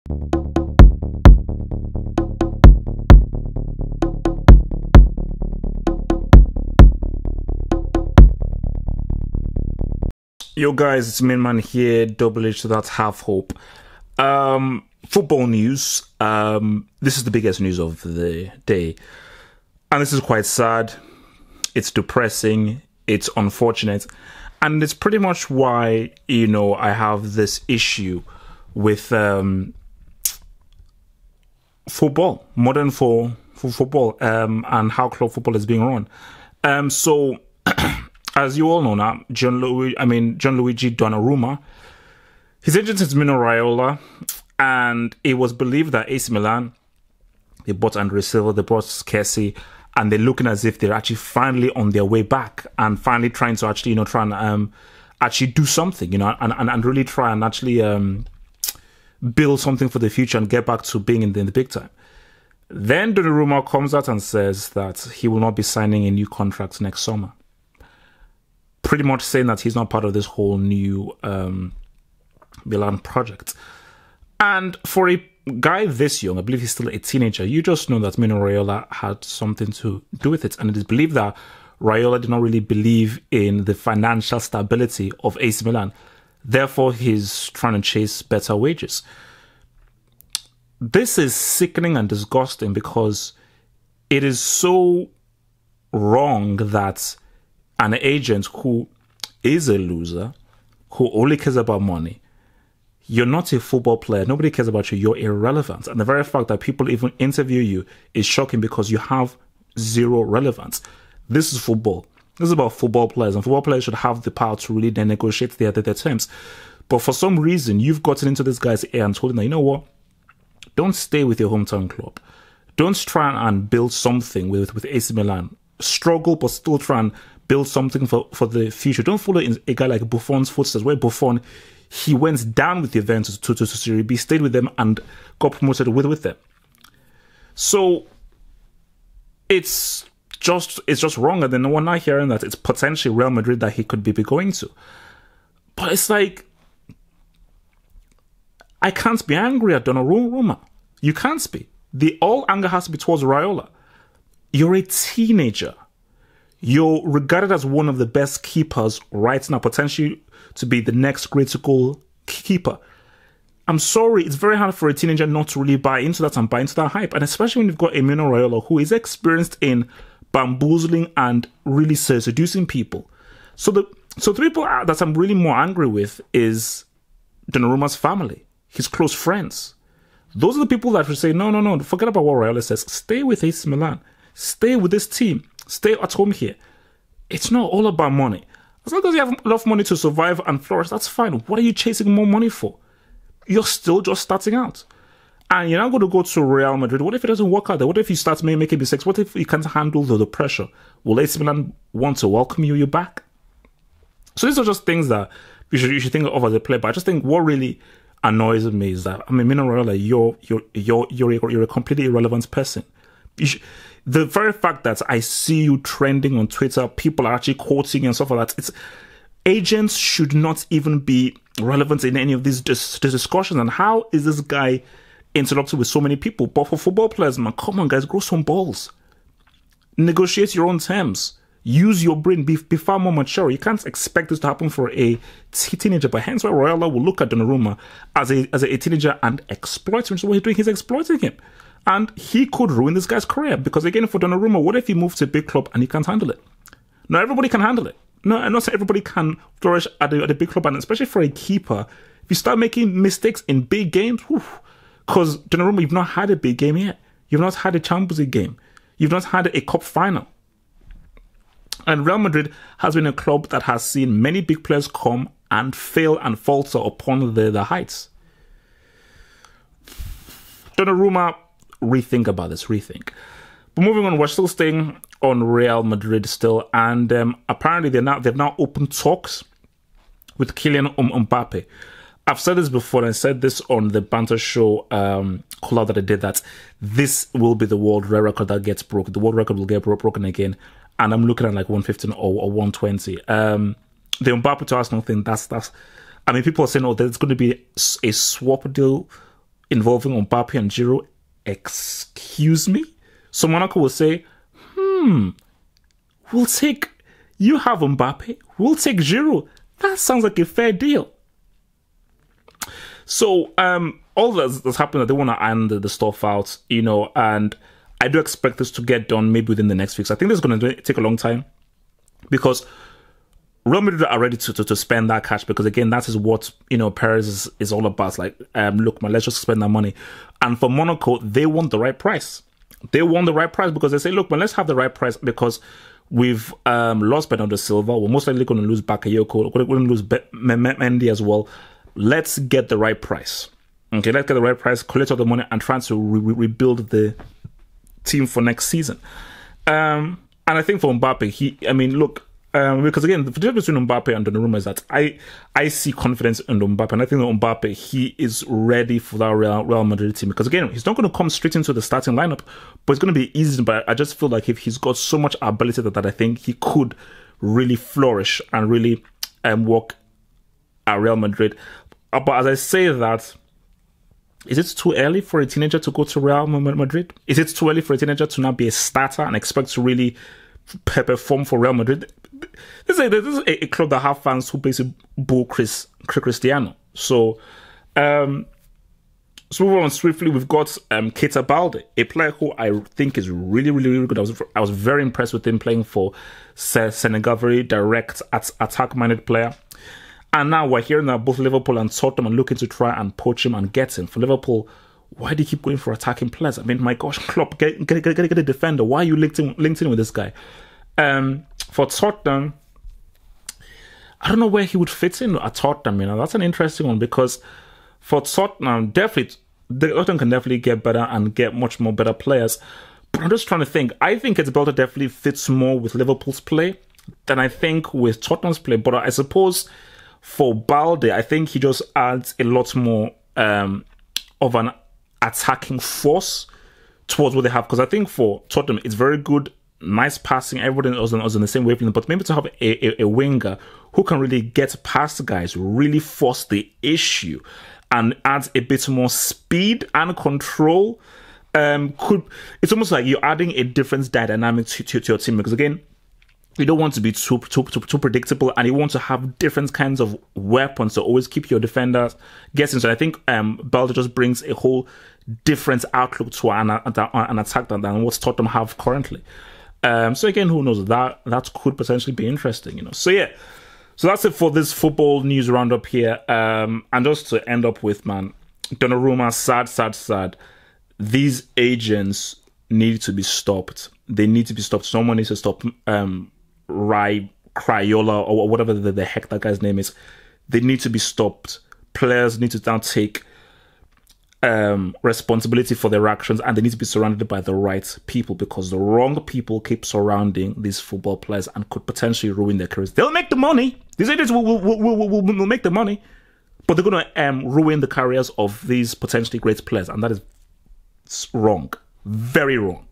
Yo guys, it's Man here, Double H, so that's half hope. Football news. This is the biggest news of the day. And this is quite sad. It's depressing. It's unfortunate. And it's pretty much why, I have this issue with football, modern football, and how club football is being run. So as you all know now, Gianluigi Donnarumma, his agent is Mino Raiola, and it was believed that AC Milan, they bought Andre Silva, they bought Kessie, and they're looking as if they're actually finally on their way back and finally trying to actually, try and actually do something, and really try and actually build something for the future and get back to being in the big time. Then Donnarumma comes out and says that he will not be signing a new contract next summer. Pretty much saying that he's not part of this whole new Milan project. And for a guy this young, I believe he's still a teenager, you just know that Mino Raiola had something to do with it. And it is believed that Raiola did not really believe in the financial stability of AC Milan. Therefore, he's trying to chase better wages. This is sickening and disgusting because it is so wrong that an agent who is a loser, who only cares about money, you're not a football player, nobody cares about you, you're irrelevant. And the very fact that people even interview you is shocking because you have zero relevance. This is football. This is about football players, and football players should have the power to really then negotiate their terms. But for some reason, you've gotten into this guy's ear and told him that, you know what? Don't stay with your hometown club. Don't try and build something with AC Milan. Struggle, but still try and build something for the future. Don't follow a guy like Buffon's footsteps, where Buffon, he went down with the Juventus to Serie B, stayed with them, and got promoted with them. So it's just wrong. And then we're not hearing that it's potentially Real Madrid that he could be going to. But it's like, I can't be angry at Donnarumma. You can't be. All anger has to be towards Raiola. You're a teenager. You're regarded as one of the best keepers right now, potentially to be the next critical keeper. I'm sorry, it's very hard for a teenager not to really buy into that and buy into that hype. And especially when you've got Mino Raiola, who is experienced in bamboozling and really seducing people. So the people that I'm really more angry with is Donnarumma's family, his close friends. Those are the people that would say, no, forget about what Raiola says. Stay with AC Milan. Stay with this team. Stay at home here. It's not all about money. As long as you have enough money to survive and flourish, that's fine. What are you chasing more money for? You're still just starting out. And you're not going to go to Real Madrid. What if it doesn't work out there? What if you start making mistakes? What if you can't handle the pressure? Will AC Milan want to welcome you back? So these are just things that you should think of as a player. But I just think what really annoys me is that, Mino Raiola, you're a completely irrelevant person. The very fact that I see you trending on Twitter, people are actually quoting you and stuff like that, agents should not even be relevant in any of these discussions. And how is this guy interrupted with so many people? But for football players, man, come on, guys, grow some balls. Negotiate your own terms. Use your brain. Be far more mature. You can't expect this to happen for a teenager. But hence why Raiola will look at Donnarumma as a teenager and exploit him. So what he's doing, he's exploiting him. And he could ruin this guy's career. Because again, for Donnarumma, what if he moves to a big club and he can't handle it? Not everybody can handle it. No, and not everybody can flourish at a big club. And especially for a keeper, if you start making mistakes in big games, because Donnarumma, you've not had a big game yet. You've not had a Champions League game. You've not had a cup final. And Real Madrid has been a club that has seen many big players come and fail and falter upon the heights. Donnarumma, rethink about this, rethink. But moving on, we're still staying on Real Madrid still, and apparently they've now opened talks with Kylian Mbappe. I've said this before, and I said this on the banter show call out that I did, that this will be the world record that gets broken. The world record will get broken again, and I'm looking at like 115 or 120. The Mbappe to Arsenal thing, that's. I mean, people are saying, oh, there's going to be a swap deal involving Mbappe and Giroud, excuse me? So Monaco will say, we'll take, you have Mbappe, we'll take Giroud. That sounds like a fair deal. So all that's happened, they want to iron the stuff out, you know, and I do expect this to get done maybe within the next weeks. I think this is going to take a long time because Real Madrid are ready to spend that cash because, again, that is what, you know, Perez is all about. Like, look, man, let's just spend that money. And for Monaco, they want the right price. They want the right price because they say, look, man, let's have the right price because we've lost Bernardo Silva. We're most likely going to lose Bakayoko. We're going to lose Mendy as well. Let's get the right price. Okay, let's get the right price, collect all the money, and try to rebuild the team for next season. And I think for Mbappe, look, because again, the difference between Mbappe and Donnarumma is that I see confidence in Mbappe, and I think that Mbappe, he is ready for that Real Madrid team. Because again, he's not going to come straight into the starting lineup, but it's going to be easy. But I just feel like if he's got so much ability that I think he could really flourish and really work at Real Madrid. But as I say that, is it too early for a teenager to go to Real Madrid? Is it too early for a teenager to not be a starter and expect to really perform for Real Madrid? This is a club that have fans who basically boo Cristiano. So, moving on swiftly, we've got Keita Balde, a player who I think is really, really, really good. I was very impressed with him playing for Senegal, very direct, attack-minded player. And now we're hearing that both Liverpool and Tottenham are looking to try and poach him and get him. For Liverpool, why do you keep going for attacking players? I mean, my gosh, Klopp, get a defender. Why are you linked in with this guy? For Tottenham, I don't know where he would fit in at Tottenham. You know, that's an interesting one because for Tottenham, definitely, Tottenham can definitely get better and get much more better players. But I'm just trying to think. I think it's Belter definitely fits more with Liverpool's play than I think with Tottenham's play. But I suppose for Balde, I think he just adds a lot more of an attacking force towards what they have. Because I think for Tottenham, it's very good, nice passing, everybody was in the same wavelength. But maybe to have a winger who can really get past guys, really force the issue, and adds a bit more speed and control. It's almost like you're adding a different dynamic to your team. Because again, you don't want to be too predictable, and you want to have different kinds of weapons to always keep your defenders guessing. So I think Balde just brings a whole different outlook to an attack than what Tottenham have currently. So again, who knows? That could potentially be interesting, you know. So yeah, so that's it for this football news roundup here. And just to end up with, man, Donnarumma, sad. These agents need to be stopped. They need to be stopped. Someone needs to stop Raiola or whatever the heck that guy's name is. They need to be stopped. Players need to now take responsibility for their actions, and they need to be surrounded by the right people, because the wrong people keep surrounding these football players and could potentially ruin their careers. They'll make the money. These agents will make the money, but they're going to ruin the careers of these potentially great players, and that is wrong. Very wrong.